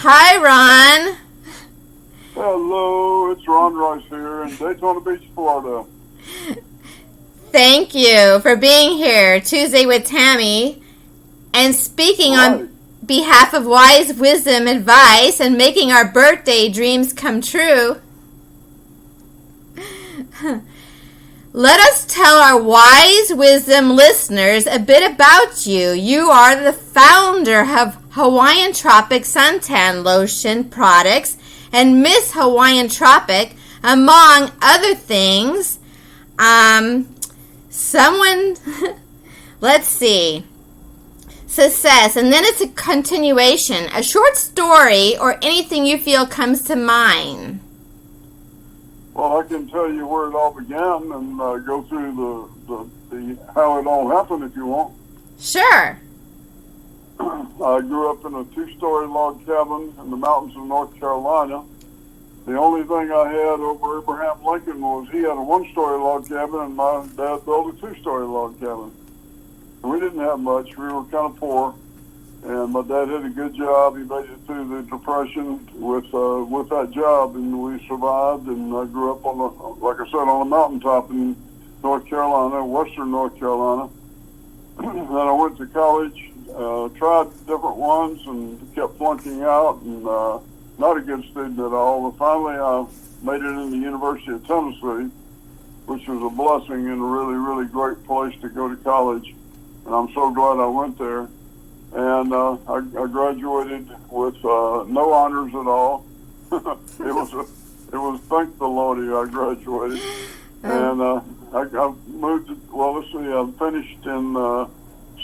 Hi, Ron. Hello, it's Ron Rice here in Daytona Beach, Florida. Thank you for being here Tuesday with Tammy and speaking Right. on behalf of wise wisdom advice and making our birthday dreams come true. Let us tell our wise wisdom listeners a bit about you. You are the founder of Hawaiian Tropic Suntan Lotion products and Miss Hawaiian Tropic, among other things. Let's see. Success, and then it's a continuation. A short story or anything you feel comes to mind. Well, I can tell you where it all began and go through the how it all happened if you want. Sure. I grew up in a 2-story log cabin in the mountains of North Carolina. The only thing I had over Abraham Lincoln was he had a 1-story log cabin and my dad built a 2-story log cabin. We didn't have much. We were kind of poor. And my dad did a good job. He made it through the Depression with that job, and we survived. And I grew up like I said, on a mountaintop in North Carolina, western North Carolina. Then I went to college, tried different ones, and kept flunking out, and not a good student at all. But finally, I made it in the University of Tennessee, which was a blessing and a really, really great place to go to college. And I'm so glad I went there. And I graduated with no honors at all. It was thank the Lordy I graduated. And I moved. I finished in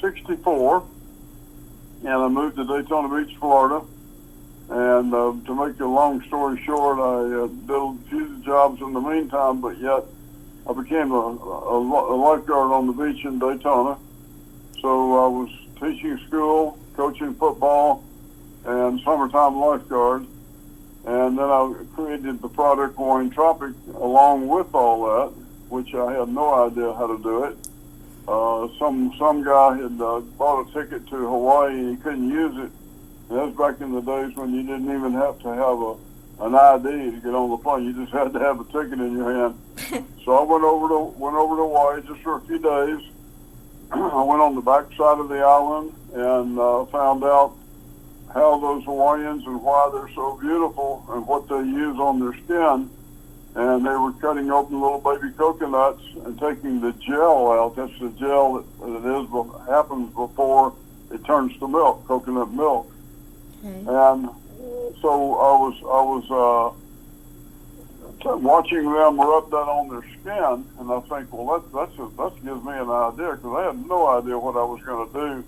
'64, and I moved to Daytona Beach, Florida. And to make a long story short, I did a few jobs in the meantime, but yet I became a lifeguard on the beach in Daytona. So I was teaching school, coaching football, and summertime lifeguard. And then I created the product Hawaiian Tropic along with all that, which I had no idea how to do it. Some guy had bought a ticket to Hawaii and he couldn't use it. And that was back in the days when you didn't even have to have an ID to get on the plane. You just had to have a ticket in your hand. So I went over to Hawaii just for a few days. I went on the back side of the island and found out how those Hawaiians and why they're so beautiful and what they use on their skin. And they were cutting open little baby coconuts and taking the gel out. That's the gel that happens before it turns to milk, coconut milk. Okay. And so I was watching them rub that on their skin, and I think, well, that gives me an idea, because I had no idea what I was going to do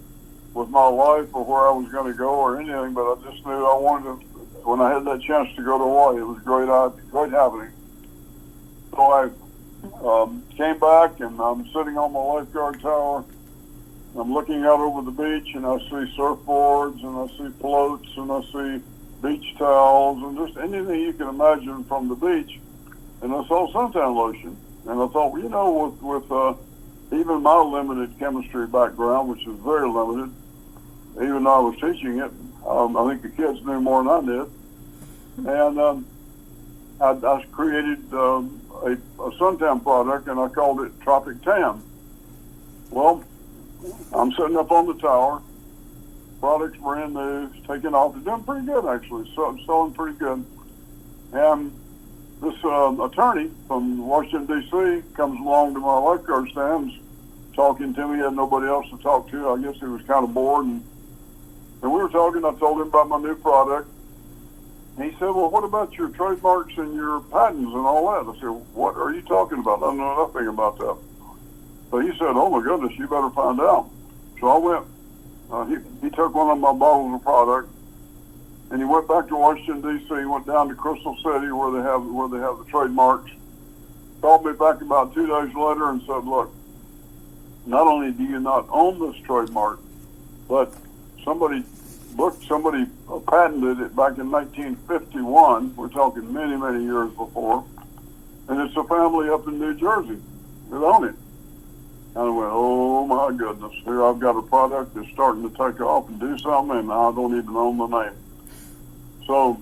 with my life or where I was going to go or anything, but I just knew I wanted to. When I had that chance to go to Hawaii, it was great happening. So I came back, and I'm sitting on my lifeguard tower. I'm looking out over the beach, and I see surfboards, and I see floats, and I see beach towels, and just anything you can imagine from the beach. And I saw suntan lotion, and I thought, well, with even my limited chemistry background, which is very limited, even though I was teaching it, I think the kids knew more than I did. And I created a suntan product, and I called it Tropic Tan. Well, I'm sitting up on the tower. Product's brand new, it's taking off. It's doing pretty good, actually. So I'm selling pretty good. And this attorney from Washington, D.C. comes along to my lifeguard stands talking to me. He had nobody else to talk to. I guess he was kind of bored. And we were talking. I told him about my new product. And he said, well, what about your trademarks and your patents and all that? I said, what are you talking about? I don't know nothing about that. So he said, oh, my goodness, you better find out. So I went. He took one of my bottles of product, and he went back to Washington, D.C., went down to Crystal City where they have the trademarks, called me back about 2 days later and said, look, not only do you not own this trademark, but somebody patented it back in 1951. We're talking many, many years before, and it's a family up in New Jersey that own it. And I went, oh my goodness, here I've got a product that's starting to take off and do something, and I don't even own the name. So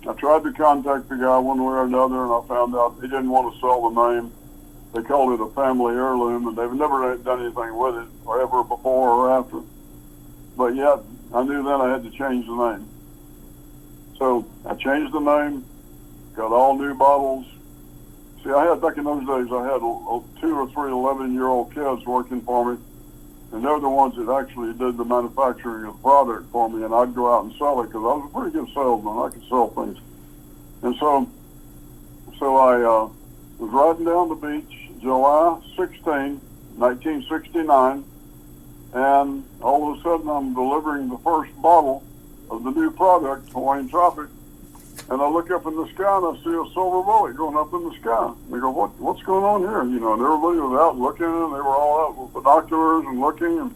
I tried to contact the guy one way or another, and I found out he didn't want to sell the name. They called it a family heirloom, and they've never done anything with it, or ever before or after. But yet, I knew then I had to change the name. So I changed the name, got all new bottles. See, I had, back in those days, I had 2 or 3 11-year-old kids working for me, and they're the ones that actually did the manufacturing of the product for me, and I'd go out and sell it because I was a pretty good salesman. I could sell things. And so I was riding down the beach July 16, 1969, and all of a sudden I'm delivering the first bottle of the new product, Hawaiian Tropic, and I look up in the sky and I see a silver bullet going up in the sky. And they go, what's going on here? You know, and everybody was out looking, and they were all out with binoculars and looking, and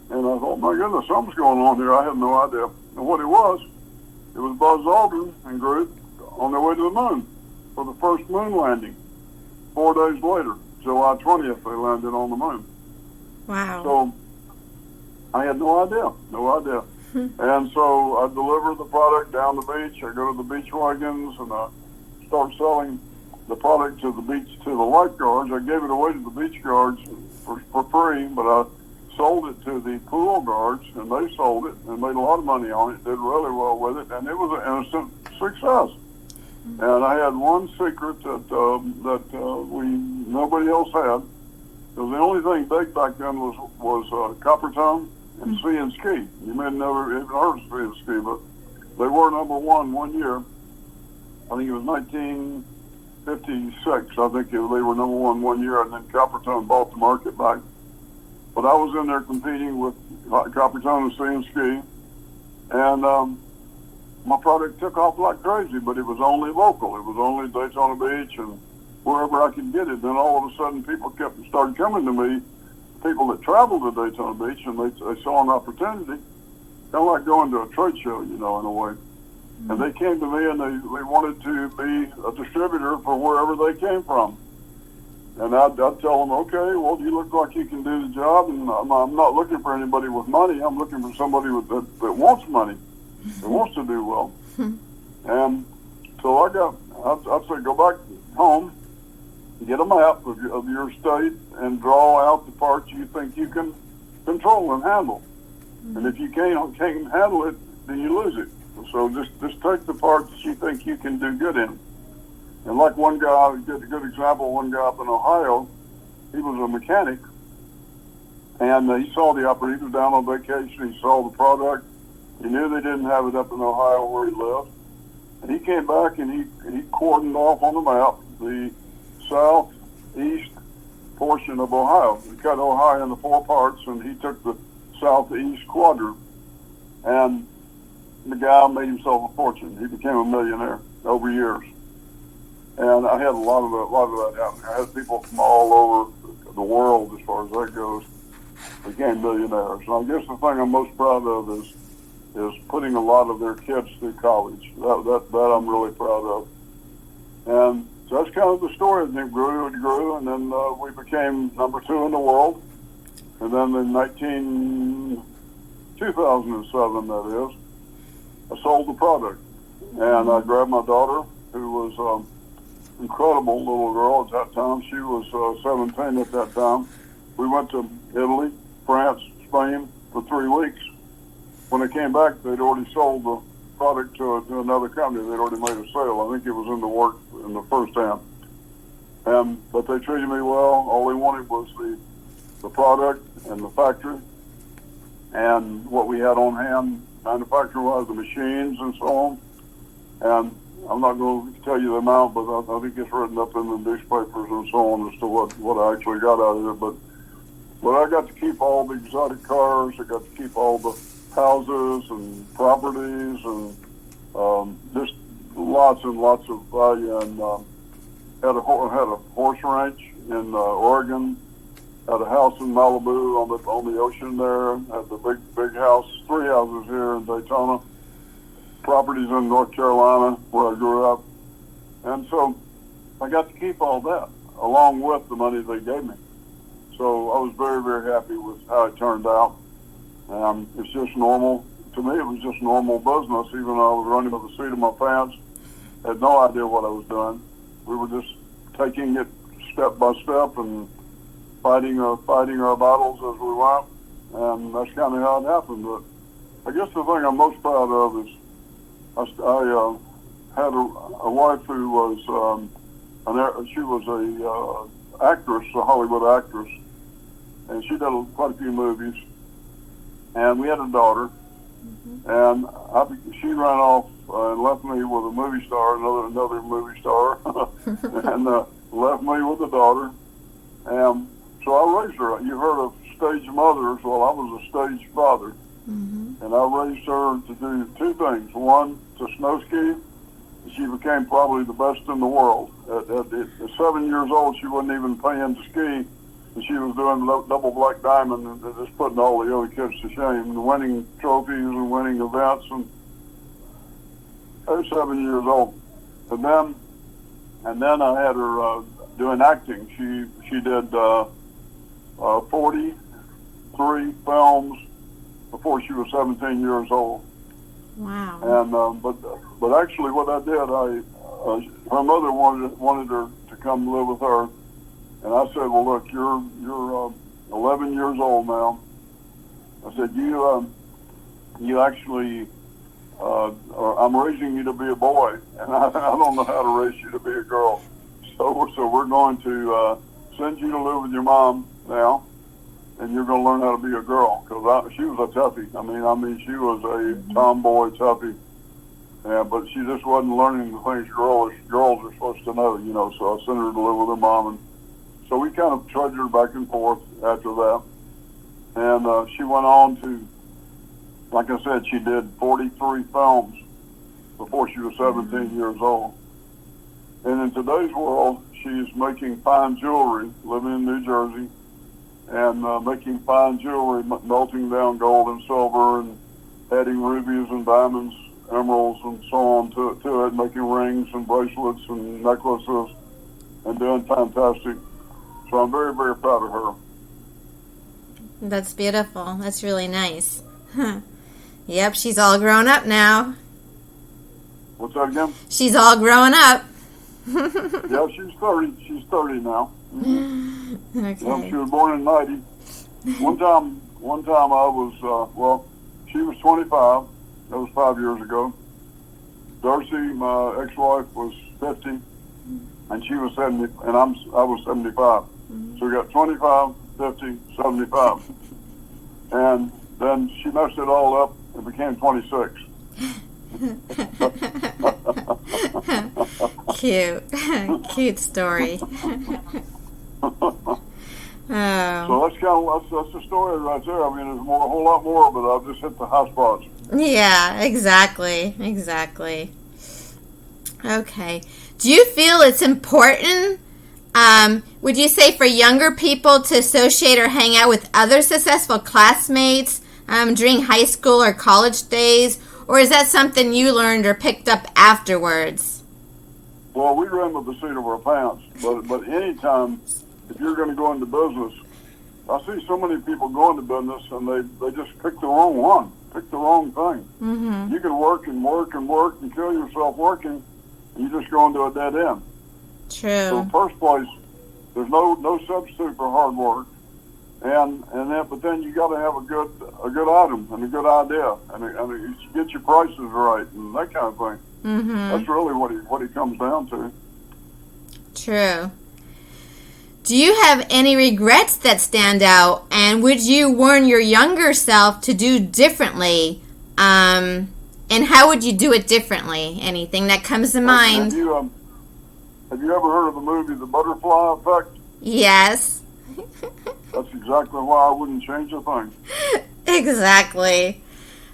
I thought, my goodness, something's going on here. I had no idea. And what it was Buzz Aldrin and group on their way to the moon for the first moon landing. 4 days later, July 20th, they landed on the moon. Wow. So I had no idea. And so I deliver the product down the beach. I go to the beach wagons and I start selling the product to the lifeguards. I gave it away to the beach guards for free, but I sold it to the pool guards, and they sold it and made a lot of money on it, did really well with it, and it was an instant success. And I had one secret that nobody else had. Because the only thing big back then was copper tone and sea and ski. You may have never even heard of sea and ski, but they were number one year. I think it was 1956. I think they were number one year, and then copper tone bought the market back. But I was in there competing with copper tone and sea and ski, and my product took off like crazy, but it was only local. It was only Daytona Beach and wherever I could get it. Then all of a sudden people started coming to me, people that traveled to Daytona Beach, and they saw an opportunity, kind of like going to a trade show, you know, in a way. Mm-hmm. And they came to me and they wanted to be a distributor for wherever they came from. And I'd tell them, okay, well, you look like you can do the job, and I'm not looking for anybody with money. I'm looking for somebody that wants money, that wants to do well. And so I'd say, go back home, get a map of your state, and draw out the parts you think you can control and handle. And if you can't handle it, then you lose it. So just take the parts that you think you can do good in. And like one guy, a good example, one guy up in Ohio, he was a mechanic, and he saw the operator. He was down on vacation. He saw the product. He knew they didn't have it up in Ohio where he lived. And he came back and he cordoned off on the map the southeast portion of Ohio. He cut Ohio into 4 parts, and he took the southeast quadrant. And the guy made himself a fortune. He became a millionaire over years. And I had a lot of that happen. I had people from all over the world, as far as that goes, became millionaires. And I guess the thing I'm most proud of is putting a lot of their kids through college. That I'm really proud of. And so that's kind of the story. And it grew, and then we became number 2 in the world. And then in 2007, that is, I sold the product. And I grabbed my daughter, who was incredible little girl at that time. She was 17 at that time. We went to Italy, France, Spain for 3 weeks. When I came back, they'd already sold the product to another company. They'd already made a sale. I think it was in the work in the first hand. But they treated me well. All they wanted was the product and the factory and what we had on hand, manufacturing-wise, the machines and so on. And I'm not going to tell you the amount, but I think it's written up in the newspapers and so on as to what I actually got out of it. But I got to keep all the exotic cars. I got to keep all the houses and properties and just lots and lots of value. And had a horse ranch in Oregon. Had a house in Malibu on the ocean there. Had the big house, 3 houses here in Daytona. Properties in North Carolina where I grew up. And so I got to keep all that along with the money they gave me. So I was very, very happy with how it turned out. It's just normal to me, it was just normal business, even though I was running with the seat of my pants. Had no idea what I was doing. We were just taking it step by step and fighting our battles as we went, and that's kind of how it happened. But I guess the thing I'm most proud of is I had a wife who was she was a actress, a Hollywood actress, and she did quite a few movies. And we had a daughter, and she ran off and left me with a movie star, another movie star, and left me with a daughter. And so I raised her. You heard of stage mothers? Well, I was a stage father, and I raised her to do two things. One, to snow ski. She became probably the best in the world. At 7 years old, she wasn't even paying to ski. And she was doing double black diamond and just putting all the other kids to shame, and winning trophies and winning events. And I was 7 years old. And then I had her doing acting. She did 43 films before she was 17 years old. Wow. And but actually, what I did, her mother wanted her to come live with her. And I said, well, look, you're 11 years old now. I said, you actually, I'm raising you to be a boy, and I don't know how to raise you to be a girl. So we're going to send you to live with your mom now, and you're going to learn how to be a girl. Because she was a toughie. I mean, she was a tomboy toughie. Yeah, but she just wasn't learning the things girls are supposed to know, So I sent her to live with her mom, and so we kind of trudged her back and forth after that. And she went on to, like I said, she did 43 films before she was 17 years old. And in today's world, she's making fine jewelry, living in New Jersey, and making fine jewelry, melting down gold and silver and adding rubies and diamonds, emeralds, and so on to it, making rings and bracelets and necklaces, and doing fantastic. So I'm very, very proud of her. That's beautiful. That's really nice. Yep, she's all grown up now. What's that again? She's all grown up. Yeah, she's 30. She's 30 now. Okay. Yeah, she was born in 90. One time I was, she was 25. That was 5 years ago. Darcy, my ex-wife, was 50, and she was 70, and I was 75. So we got 25, 50, 75. And then she messed it all up and became 26. Cute. Cute story. So that's the story right there. I mean, there's a whole lot more, but I've just hit the high spots. Yeah, exactly. Okay. Do you feel it's important, would you say, for younger people to associate or hang out with other successful classmates during high school or college days? Or is that something you learned or picked up afterwards? Well, we ran with the seat of our pants. But anytime, if you're going to go into business, I see so many people go into business and they just pick the wrong one, pick the wrong thing. Mm-hmm. You can work and work and work and kill yourself working, and you just go into a dead end. True. So in the first place, there's no substitute for hard work, but then you got to have a good item and a good idea, and you get your prices right and that kind of thing. Mm-hmm. That's really what he comes down to. True. Do you have any regrets that stand out, and would you warn your younger self to do differently? And how would you do it differently? Anything that comes to mind? Have you ever heard of the movie The Butterfly Effect? Yes. That's exactly why I wouldn't change a thing. Exactly.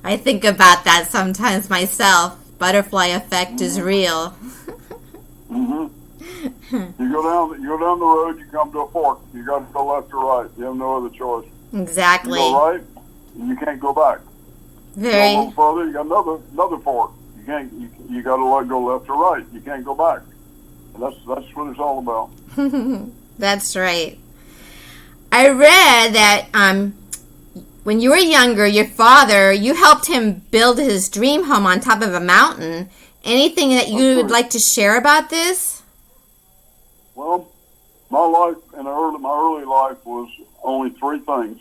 I think about that sometimes myself. Butterfly effect is real. Mm-hmm. You go down the road, you come to a fork. You got to go left or right. You have no other choice. Exactly. You go right, and you can't go back. Very. You go a little further, you got another fork. You got to go left or right. You can't go back. And that's what it's all about. That's right. I read that when you were younger, your father, you helped him build his dream home on top of a mountain. Anything that you would like to share about this? Well, my life in my early life was only three things.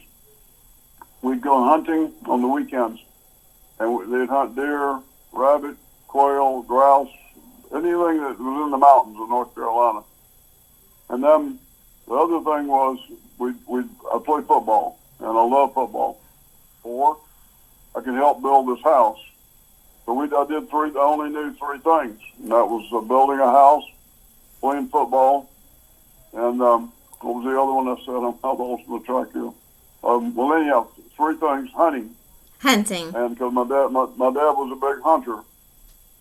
We'd go hunting on the weekends, and they'd hunt deer, rabbit, quail, grouse, anything that was in the mountains of North Carolina. And then the other thing was I played football, and I love football. Or I could help build this house. So I only knew three things, and that was building a house, playing football, and what was the other one I said? I'm lost on the track here. Well, anyhow, three things: hunting. Hunting. And because my dad was a big hunter,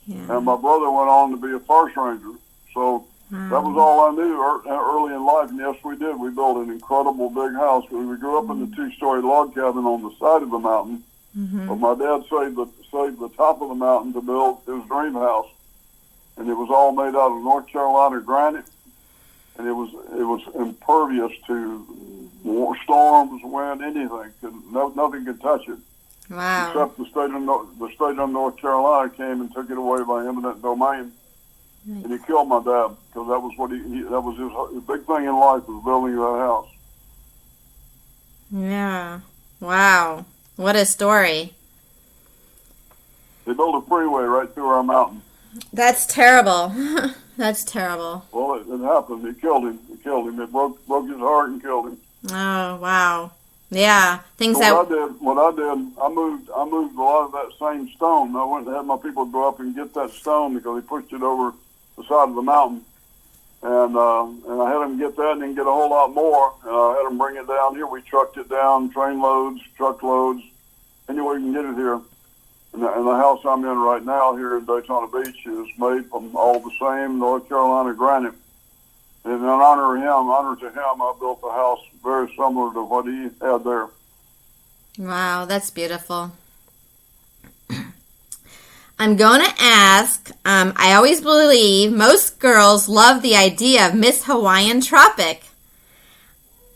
Yeah. and my brother went on to be a forest ranger. So that was all I knew early in life. And yes, we did. We built an incredible big house. We grew up in the two-story log cabin on the side of the mountain. But my dad saved the top of the mountain to build his dream house, and it was all made out of North Carolina granite, and it was impervious to storms, wind, anything. Nothing could touch it. Wow. Except the state of North Carolina came and took it away by eminent domain, and he killed my dad because that was that was his big thing in life, was building that house. Yeah. Wow. What a story. They built a freeway right through our mountain. That's terrible. That's terrible. Well, it happened. It killed him. It broke his heart and killed him. Oh, wow. Yeah. What I did, I moved a lot of that same stone. I went and had my people go up and get that stone because he pushed it over the side of the mountain. And I had them get that and then get a whole lot more. And I had them bring it down here. We trucked it down, train loads, truck loads, any way we can get it here. And the house I'm in right now here in Daytona Beach is made from all the same North Carolina granite. And in honor to him, I built a house very similar to what he had there. Wow, that's beautiful. I'm going to ask, I always believe most girls love the idea of Miss Hawaiian Tropic.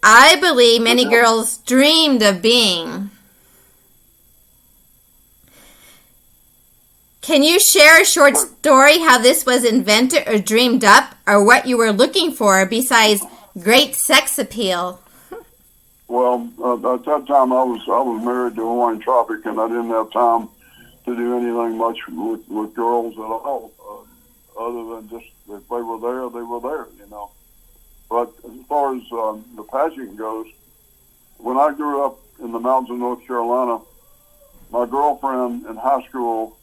I believe many girls dreamed of being. Can you share a short story how this was invented or dreamed up, or what you were looking for besides great sex appeal? Well, at that time I was married to Hawaiian Tropic, and I didn't have time to do anything much with girls at all, other than just if they were there, you know. But as far as the pageant goes, when I grew up in the mountains of North Carolina, my girlfriend in high school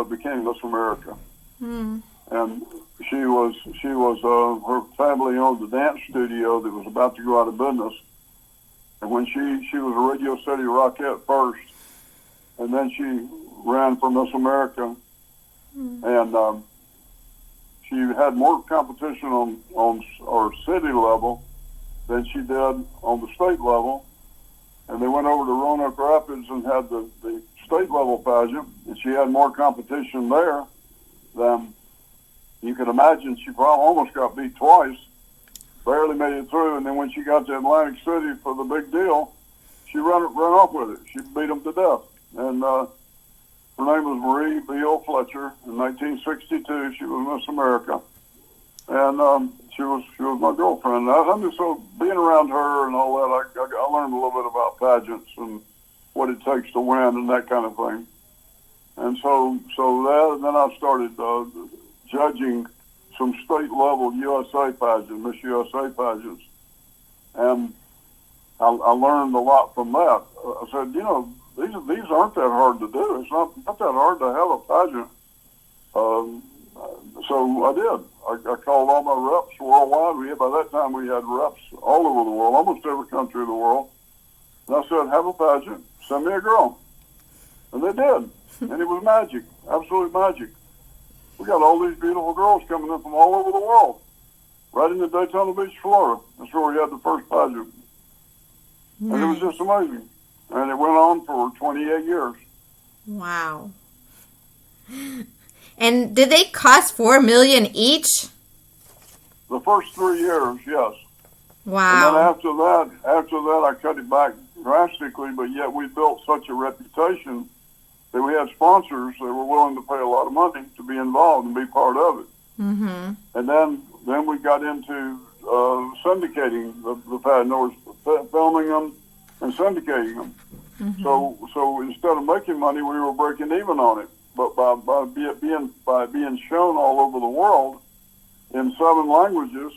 became Miss America, and she was her family owned a dance studio that was about to go out of business, and when she was a Radio City Rockette first, and then she ran for Miss America, and she had more competition on our city level than she did on the state level. And they went over to Roanoke Rapids and had the state level pageant, and she had more competition there than you could imagine. She probably almost got beat twice, barely made it through, and then when she got to Atlantic City for the big deal, she ran off with it. She beat them to death. And her name was Marie B.O. Fletcher. In 1962, she was Miss America, and she was my girlfriend. I'm just so being around her and all that. I learned a little bit about pageants and what it takes to win and that kind of thing. And so that, and then I started judging some state level USA pageants, Miss USA pageants, and I learned a lot from that. I said, you know, these aren't that hard to do. It's not that hard to have a pageant. So I did. I called all my reps worldwide. By that time we had reps all over the world, almost every country of the world. And I said, have a pageant, send me a girl. And they did. And it was magic, absolute magic. We got all these beautiful girls coming in from all over the world, right in the Daytona Beach, Florida. That's where we had the first pageant. Nice. And it was just amazing. And it went on for 28 years. Wow. And did they cost $4 million each? The first 3 years, yes. Wow. And then after that, I cut it back drastically, but yet we built such a reputation that we had sponsors that were willing to pay a lot of money to be involved and be part of it. Mm-hmm. And then we got into syndicating the pageant, or filming them and syndicating them. Mm-hmm. So instead of making money, we were breaking even on it. But by being shown all over the world in 7 languages,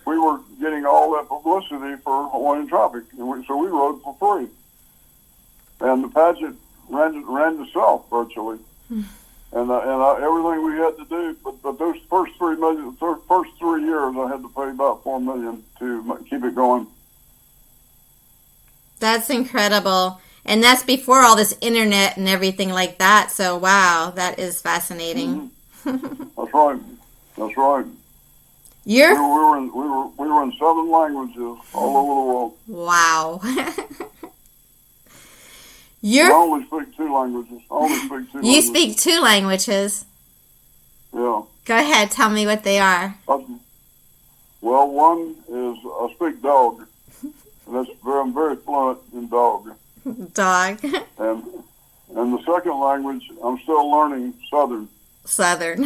we were getting all that publicity for Hawaiian Tropic, and so we rode for free. And the pageant ran itself virtually. And everything we had to do, but those first 3 years, I had to pay about $4 million to keep it going. That's incredible. And that's before all this internet and everything like that. So, wow, that is fascinating. Mm-hmm. That's right. That's right. We were in 7 languages all over the world. Wow. I only speak 2 languages. You speak 2 languages? Yeah. Go ahead. Tell me what they are. Well, one is I speak dog. And I'm very fluent in dog. Dog. And the second language, I'm still learning Southern. Southern.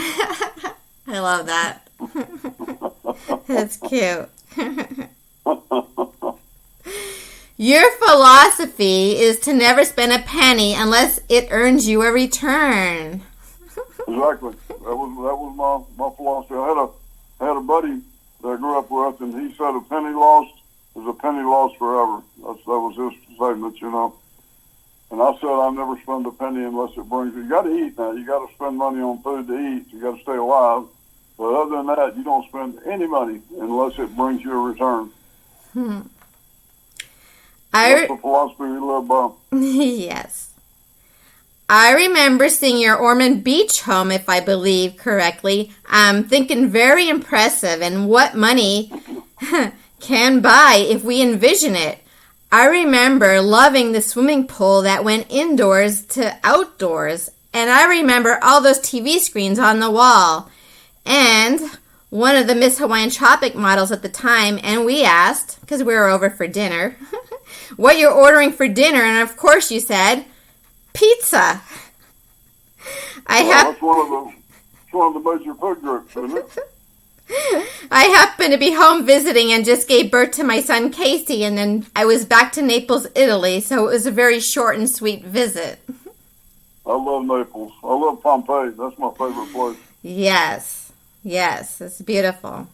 I love that. That's cute. Your philosophy is to never spend a penny unless it earns you a return. Exactly. That was my philosophy. I had a buddy that I grew up with, and he said a penny lost is a penny lost forever. That was his statement, you know. And I said I never spend a penny unless it brings you. You got to eat now. You got to spend money on food to eat. You got to stay alive. But other than that, you don't spend any money unless it brings you a return. That's the philosophy we live by. Yes. I remember seeing your Ormond Beach home, if I believe correctly. I'm thinking very impressive, and what money can buy if we envision it. I remember loving the swimming pool that went indoors to outdoors, and I remember all those TV screens on the wall. And one of the Miss Hawaiian Tropic models at the time, and we asked, because we were over for dinner, what you're ordering for dinner, and of course you said, pizza. That's one of the major food groups, isn't it? I happened to be home visiting and just gave birth to my son Casey, and then I was back to Naples, Italy, so it was a very short and sweet visit. I love Naples. I love Pompeii. That's my favorite place. Yes, it's beautiful.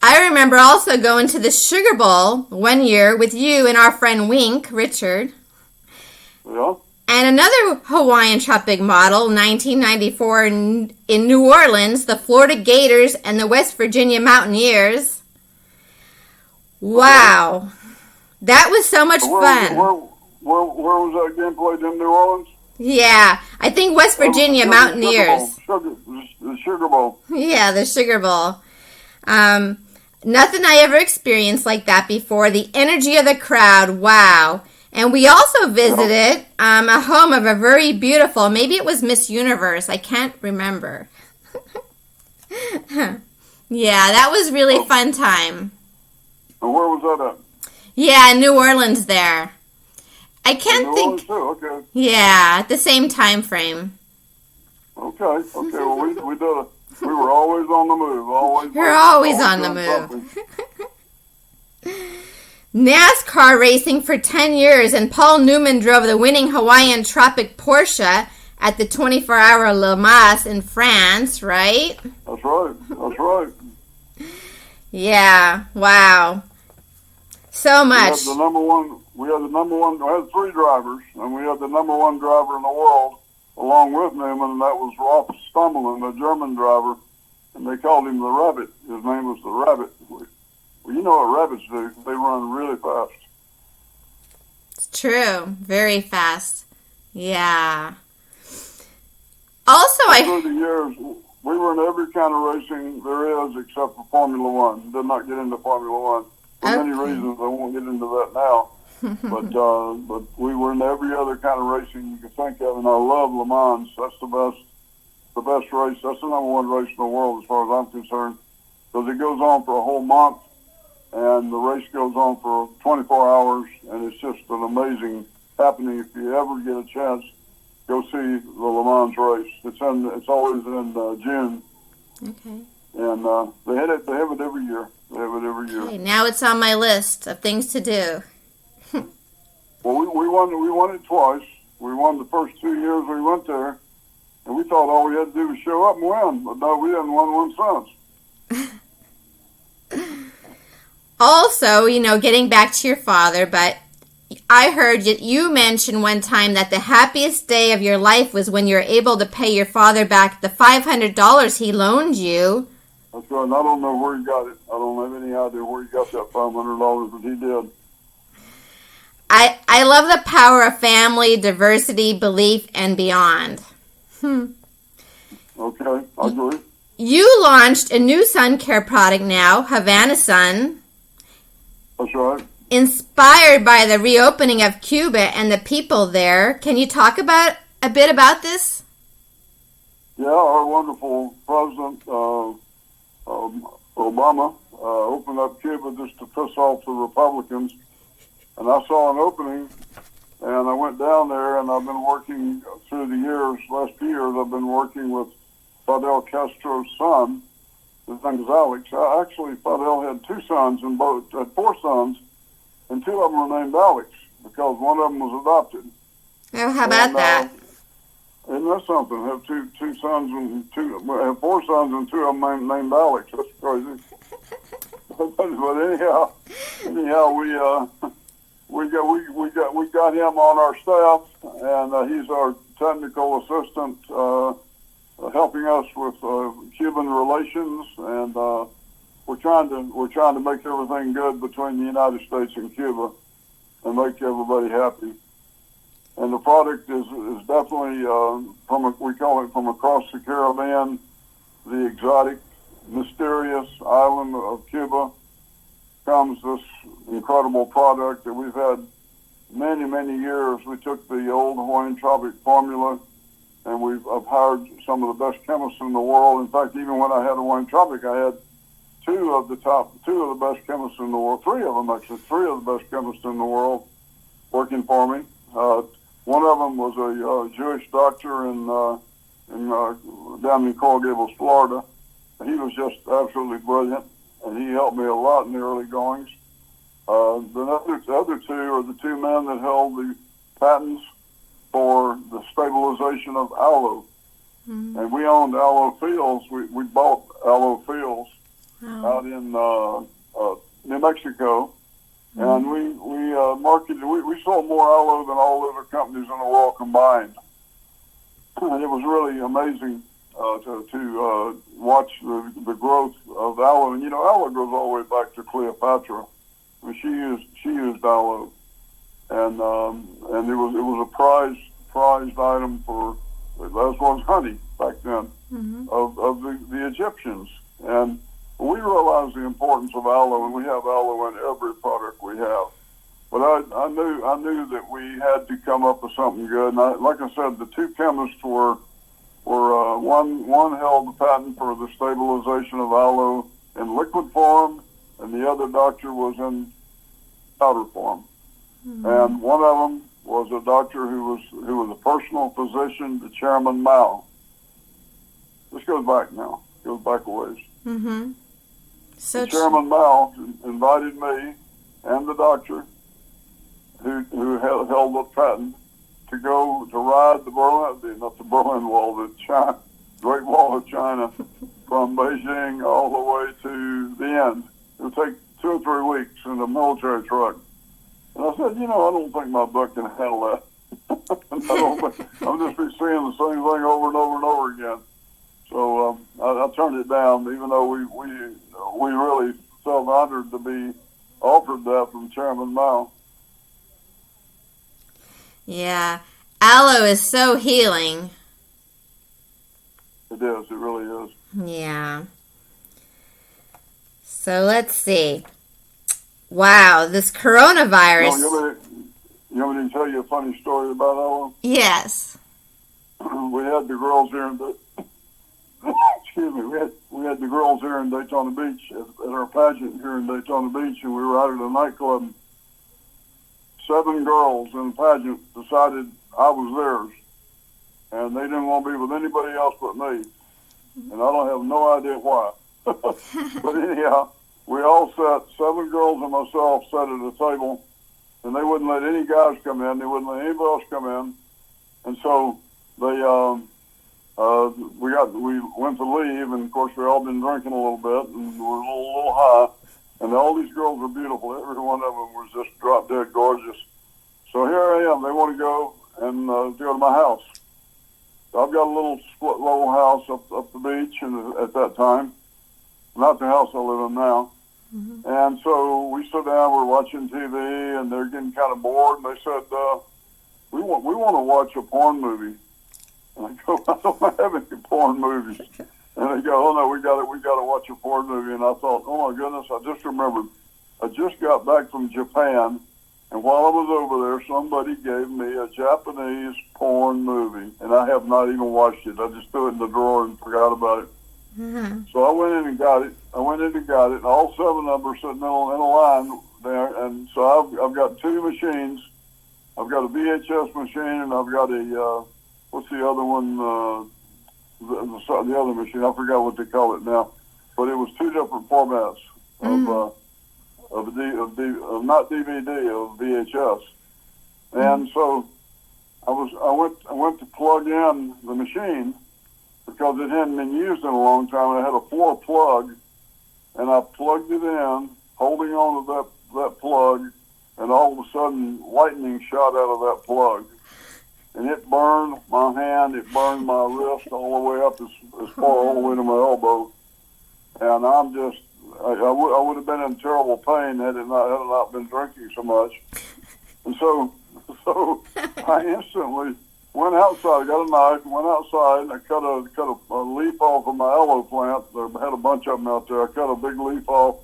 I remember also going to the Sugar Bowl one year with you and our friend Wink, Richard. Yeah. And another Hawaiian Tropic model, 1994 in New Orleans, the Florida Gators and the West Virginia Mountaineers. Wow. That was so much fun. Where was that game played in New Orleans? Yeah, I think West Virginia Mountaineers. The Sugar Bowl. Yeah, the Sugar Bowl. Nothing I ever experienced like that before. The energy of the crowd, wow. And we also visited a home of a very beautiful, maybe it was Miss Universe, I can't remember. Yeah, that was really fun time. And where was that at? Yeah, New Orleans there. I can't think. New Orleans too, okay. Yeah, at the same time frame. Okay. Well, we were always on the move. We're always on the move. NASCAR racing for 10 years, and Paul Newman drove the winning Hawaiian Tropic Porsche at the 24-hour Le Mans in France, right? That's right. Yeah, wow. So much. We had the number one, we had 3 drivers, and we had the number 1 driver in the world along with Newman, and that was Rolf Stummelin, the German driver, and they called him the Rabbit. His name was the Rabbit. Well, you know what rabbits do. They run really fast. It's true. Very fast. Yeah. Also, through the years, we were in every kind of racing there is except for Formula One. Did not get into Formula One for many reasons. I won't get into that now. But we were in every other kind of racing you can think of, and I love Le Mans. That's the best race. That's the number 1 race in the world as far as I'm concerned, because it goes on for a whole month. and the race goes on for 24 hours, and it's just an amazing happening. If you ever get a chance, go see the Le Mans race. It's always in June. Okay. And they have it every year. Okay, now it's on my list of things to do. Well, we won it twice. We won the first 2 years we went there, and we thought all we had to do was show up and win. But no, we hadn't won one since. Also, getting back to your father, but I heard you mention one time that the happiest day of your life was when you were able to pay your father back the $500 he loaned you. That's right, and I don't know where he got it. I don't have any idea where he got that $500, but he did. I love the power of family, diversity, belief, and beyond. Okay, I agree. You launched a new sun care product now, Havana Sun. That's right. Inspired by the reopening of Cuba and the people there. Can you talk a bit about this? Yeah, our wonderful President Obama opened up Cuba just to piss off the Republicans. And I saw an opening, and I went down there, and I've been working through the last few years, I've been working with Fidel Castro's son. His name is Alex. Actually, Fidel had 2 sons, had 4 sons, and 2 of them were named Alex, because one of them was adopted. Oh, how about that? Isn't that something? Have two sons and have 4 sons and 2 of them named Alex. That's crazy. But anyhow, we got him on our staff, and he's our technical assistant, helping us with Cuban relations, and we're trying to make everything good between the United States and Cuba, and make everybody happy. And the product is definitely we call it from across the Caribbean, the exotic, mysterious island of Cuba, comes this incredible product that we've had many years. We took the old Hawaiian Tropic formula, and I've hired some of the best chemists in the world. In fact, even when I had Hawaiian Tropic, I had two of the best chemists in the world, 3 of them actually, 3 of the best chemists in the world working for me. One of them was a Jewish doctor down in Coral Gables, Florida. He was just absolutely brilliant, and he helped me a lot in the early goings. The other 2 are the 2 men that held the patents for the stabilization of aloe. Mm-hmm. And we owned Aloe Fields. We bought Aloe Fields out in New Mexico. Mm-hmm. And we marketed, we sold more aloe than all other companies in the world combined. And it was really amazing to watch the growth of aloe. And aloe goes all the way back to Cleopatra. I mean, she used aloe, and it was a prized item for, as was honey back then, mm-hmm. of the Egyptians. And we realized the importance of aloe, and we have aloe in every product we have. But I knew that we had to come up with something good. And like I said, the 2 chemists were one held the patent for the stabilization of aloe in liquid form, and the other doctor was in powder form. Mm-hmm. And one of them was a doctor who was a personal physician to Chairman Mao. This goes back now. It goes back a ways. Mm-hmm. So Chairman Mao invited me and the doctor who held the patent to go to ride the Berlin Wall, the Great Wall of China, from Beijing all the way to the end. It would take 2 or 3 weeks in a military truck. And I said, I don't think my butt can handle that. I'm just be seeing the same thing over and over and over again. So I turned it down, even though we really felt honored to be offered that from Chairman Mao. Yeah, aloe is so healing. It is. It really is. Yeah. So let's see. Wow, this coronavirus. You want me to tell you a funny story about aloe? Yes. We had the girls here in excuse me, we had the girls here in Daytona Beach at our pageant here in Daytona Beach, and we were out at a nightclub. 7 girls in the pageant decided I was theirs, and they didn't want to be with anybody else but me. And I don't have no idea why. But anyhow, we all sat, 7 girls and myself sat at a table, and they wouldn't let any guys come in. They wouldn't let anybody else come in. And so they, we went to leave, and of course we all been drinking a little bit, and we were a little high. And all these girls were beautiful. Every one of them was just drop dead gorgeous. So here I am. They want to go and go to my house. I've got a little split level house up the beach, and at that time, not the house I live in now. Mm-hmm. And so we sit down, we're watching TV, and they're getting kind of bored. And they said, "We want to watch a porn movie." And I go, "I don't have any porn movies." And they go, "Oh no, we got to watch a porn movie." And I thought, "Oh my goodness!" I just remembered, I just got back from Japan. And while I was over there, somebody gave me a Japanese porn movie, and I have not even watched it. I just threw it in the drawer and forgot about it. Mm-hmm. So I went in and got it. And all 7 of them are sitting in a line there. And so I've got 2 machines. I've got a VHS machine, and I've got a, what's the other one, the other machine? I forgot what they call it now. But it was 2 different formats of not DVD, of VHS. And so I went to plug in the machine because it hadn't been used in a long time. I had a 4 plug, and I plugged it in, holding on to that plug, and all of a sudden lightning shot out of that plug. And it burned my hand, it burned my wrist all the way up as far all the way to my elbow. And I'm just, I would have been in terrible pain had I not been drinking so much. And so I instantly went outside. I got a knife, went outside, and I cut a leaf off of my aloe plant. There had a bunch of them out there. I cut a big leaf off,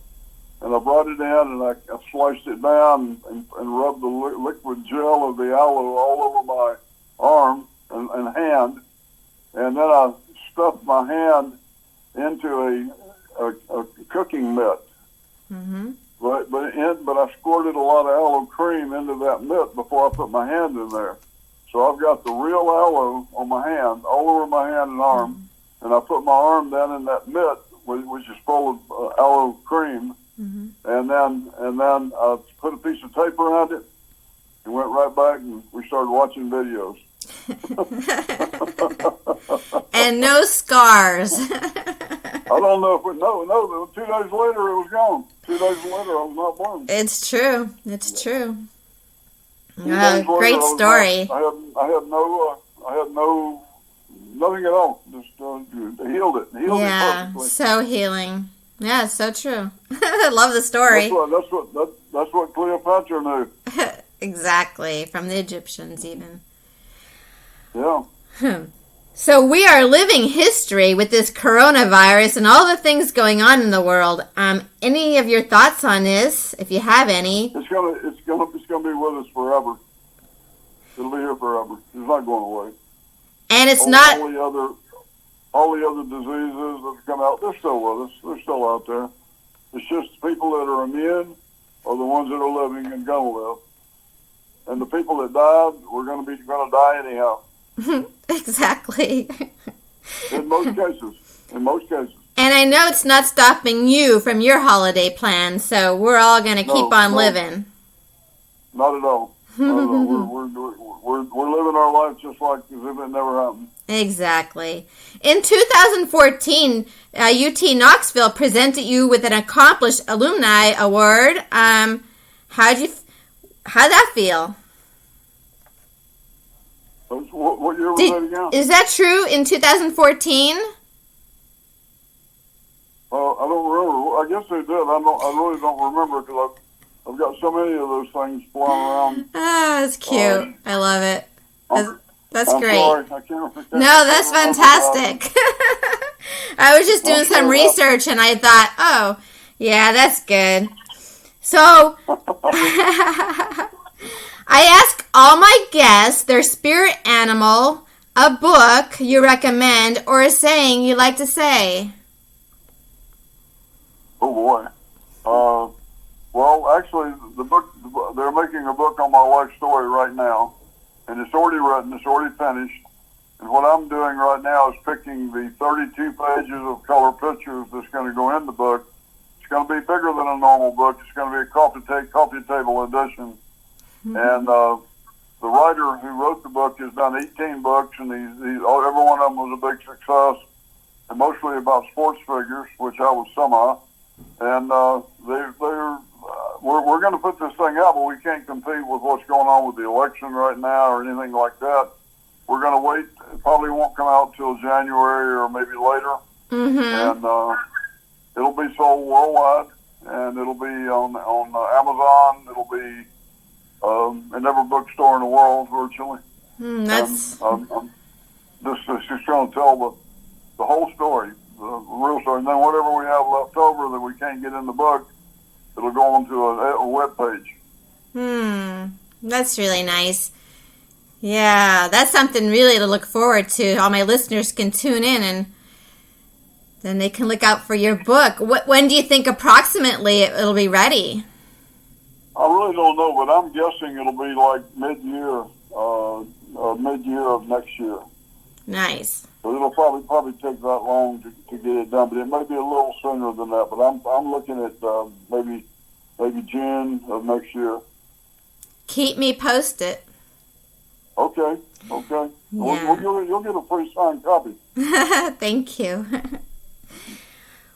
and I brought it in, and I sliced it down and rubbed the liquid gel of the aloe all over my arm and hand. And then I stuffed my hand into a cooking mitt. Mm-hmm. But I squirted a lot of aloe cream into that mitt before I put my hand in there. So I've got the real aloe on my hand, all over my hand and arm, mm-hmm. and I put my arm down in that mitt, which is full of aloe cream, mm-hmm. and then I put a piece of tape around it, and went right back, and we started watching videos. And no scars. I don't know if no. 2 days later, it was gone. 2 days later, I was not burned. It's true. Great story. I had nothing at all. Just healed it. Healed it perfectly. So healing. Yeah, so true. I love the story. That's what Cleopatra knew. Exactly, from the Egyptians even. Yeah. So we are living history with this coronavirus and all the things going on in the world. Any of your thoughts on this, if you have any? It's gonna be with us forever. It'll be here forever. It's not going away. And it's all the other diseases that have come out, they're still with us. They're still out there. It's just people that are immune are the ones that are living and gonna live. And the people that died, we're gonna die anyhow. Exactly. In most cases. And I know it's not stopping you from your holiday plans, so we're all going to keep on living. Not at all. We're living our life just like as if it never happened. Exactly. In 2014, UT Knoxville presented you with an Accomplished Alumni Award. How'd that feel? What year was that again? Is that true in 2014? I don't remember. I guess they did. I really don't remember because I've got so many of those things flying around. Ah, that's cute. I love it. That's I'm great. Sorry. I can't No, that's fantastic. I was just doing some research and I thought, oh, yeah, that's good. So, I ask all my guests their spirit animal a book you recommend or a saying you like to say? Oh boy. Well, actually, the book, they're making a book on my life story right now, and it's already written, it's already finished. And what I'm doing right now is picking the 32 pages of color pictures that's going to go in the book. It's going to be bigger than a normal book. It's going to be a coffee table edition. Mm-hmm. And the writer who wrote the book has done 18 books, and every one of them was a big success, and mostly about sports figures, which I was some of. And we're going to put this thing out, but we can't compete with what's going on with the election right now or anything like that. We're going to wait. It probably won't come out till January or maybe later. Mm-hmm. And it'll be sold worldwide, and it'll be on Amazon. It'll be in every bookstore in the world virtually. That's... I'm just going to tell the whole story, the real story. And then whatever we have left over that we can't get in the book, it'll go onto a web page. That's really nice. Yeah, that's something really to look forward to. All my listeners can tune in, and then they can look out for your book. When do you think approximately it'll be ready? I really don't know, but I'm guessing it'll be like mid-year of next year. Nice. So it'll probably take that long to get it done, but it may be a little sooner than that. But I'm looking at maybe June of next year. Keep me posted. Okay. Yeah. You'll get a free signed copy. Thank you.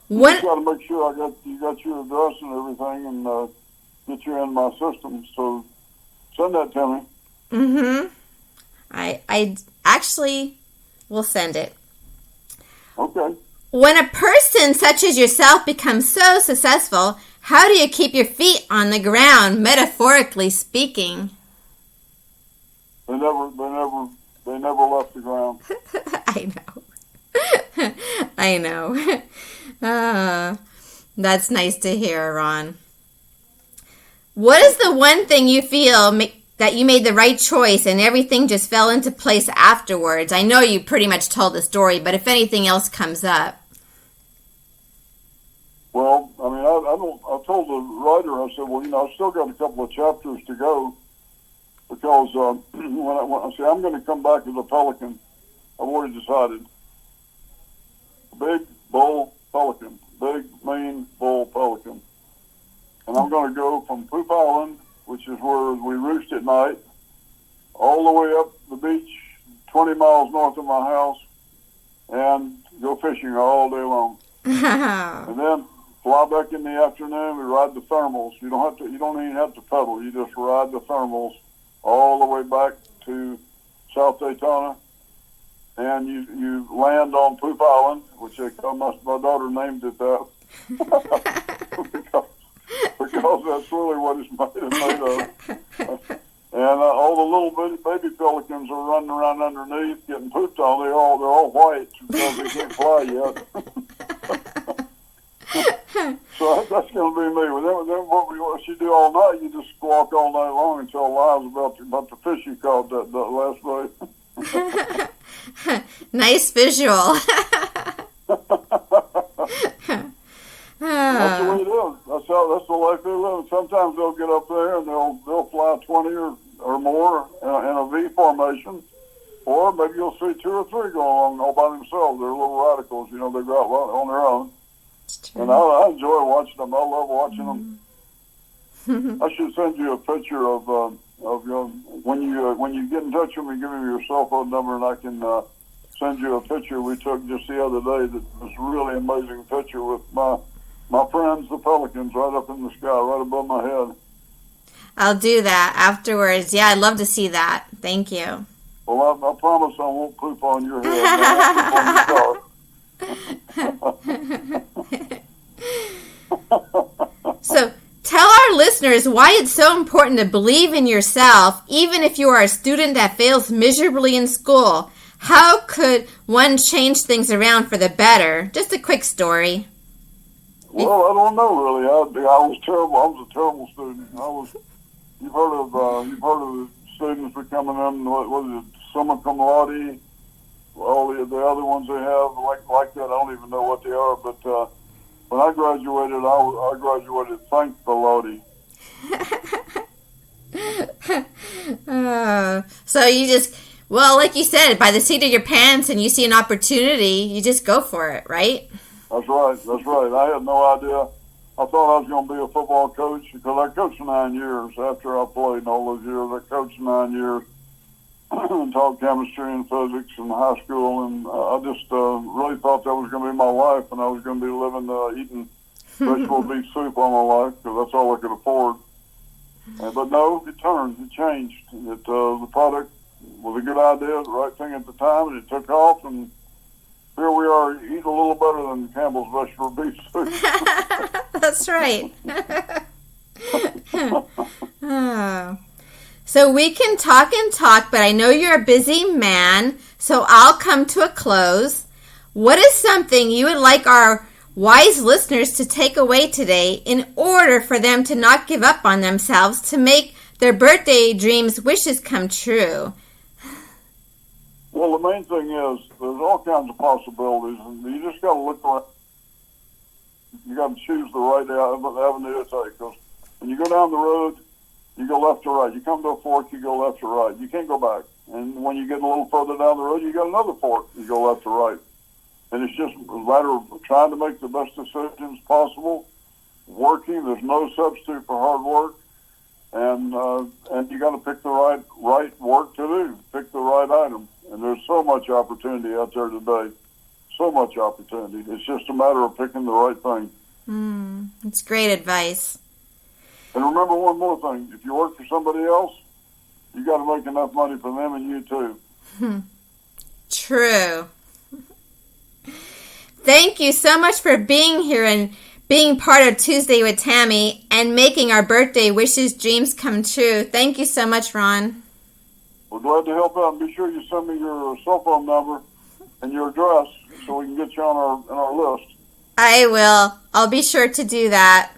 You got to make sure you got your address and everything, and get you in my system. So send that to me. Mm-hmm. I actually will send it. Okay. When a person such as yourself becomes so successful, how do you keep your feet on the ground, metaphorically speaking? They never left the ground. I know. That's nice to hear, Ron. What is the one thing you feel that you made the right choice and everything just fell into place afterwards? I know you pretty much told the story, but if anything else comes up. Well, I mean, I told the writer, I said, well, I've still got a couple of chapters to go, because when I say I'm going to come back as a pelican, I've already decided. Big bull pelican, big mean bull pelican. And I'm going to go from Poop Island, which is where we roost at night, all the way up the beach, 20 miles north of my house, and go fishing all day long. And then fly back in the afternoon. We ride the thermals. You don't even have to pedal. You just ride the thermals all the way back to South Daytona, and you land on Poop Island, which my daughter named it that because that's really what it's made of. And all the little baby pelicans are running around underneath, getting pooped on. They're all white because they can't fly yet. So that's going to be me. What you do all night, you just squawk all night long and tell lies about the fish you caught that last night. Nice visual. That's the way it is. That's the life they live. Sometimes they'll get up there and they'll fly 20 or more in a V formation, or maybe you'll see 2 or 3 go along all by themselves. They're little radicals, they go out on their own. And I enjoy watching them. I love watching them. I should send you a picture of when you get in touch with me, give me your cell phone number, and I can send you a picture we took just the other day. That was a really amazing picture with my friends, the pelicans, right up in the sky, right above my head. I'll do that afterwards. Yeah, I'd love to see that. Thank you. Well, I promise I won't poop on your head. I won't poop on your car. So tell our listeners why it's so important to believe in yourself, even if you are a student that fails miserably in school. How could one change things around for the better? Just a quick story. Well, I don't know really. I was terrible. I was a terrible student. You've heard of the students becoming what is it, summa cum laude, all the other ones they have like that. I don't even know what they are. But when I graduated, I graduated thank the Lodi. So you just, well, like you said, by the seat of your pants, and you see an opportunity, you just go for it, right? That's right. That's right. I had no idea. I thought I was going to be a football coach because I coached 9 years after I played all those years. I coached 9 years and taught chemistry and physics in high school, and I just really thought that was going to be my life, and I was going to be living, eating vegetable beef soup all my life because that's all I could afford. But no, it turned. It changed. The product was a good idea, the right thing at the time, and it took off, and here we are, eating a little better than Campbell's vegetable beef soup. That's right. Oh. So we can talk and talk, but I know you're a busy man, so I'll come to a close. What is something you would like our wise listeners to take away today in order for them to not give up on themselves to make their birthday dreams, wishes come true? Well, the main thing is there's all kinds of possibilities, and you just got to look around. You got to choose the right avenue to take. Because when you go down the road, you go left or right. You come to a fork, you go left or right. You can't go back. And when you get a little further down the road, you got another fork. You go left or right. And it's just a matter of trying to make the best decisions possible, working. There's no substitute for hard work. And you got to pick the right work to do. Pick the right item. And there's so much opportunity out there today. So much opportunity. It's just a matter of picking the right thing. It's great advice. And remember one more thing. If you work for somebody else, you got to make enough money for them and you too. True. Thank you so much for being here and being part of Tuesday with Tammy and making our birthday wishes, dreams come true. Thank you so much, Ron. We're glad to help out. And be sure you send me your cell phone number and your address so we can get you on our list. I will. I'll be sure to do that.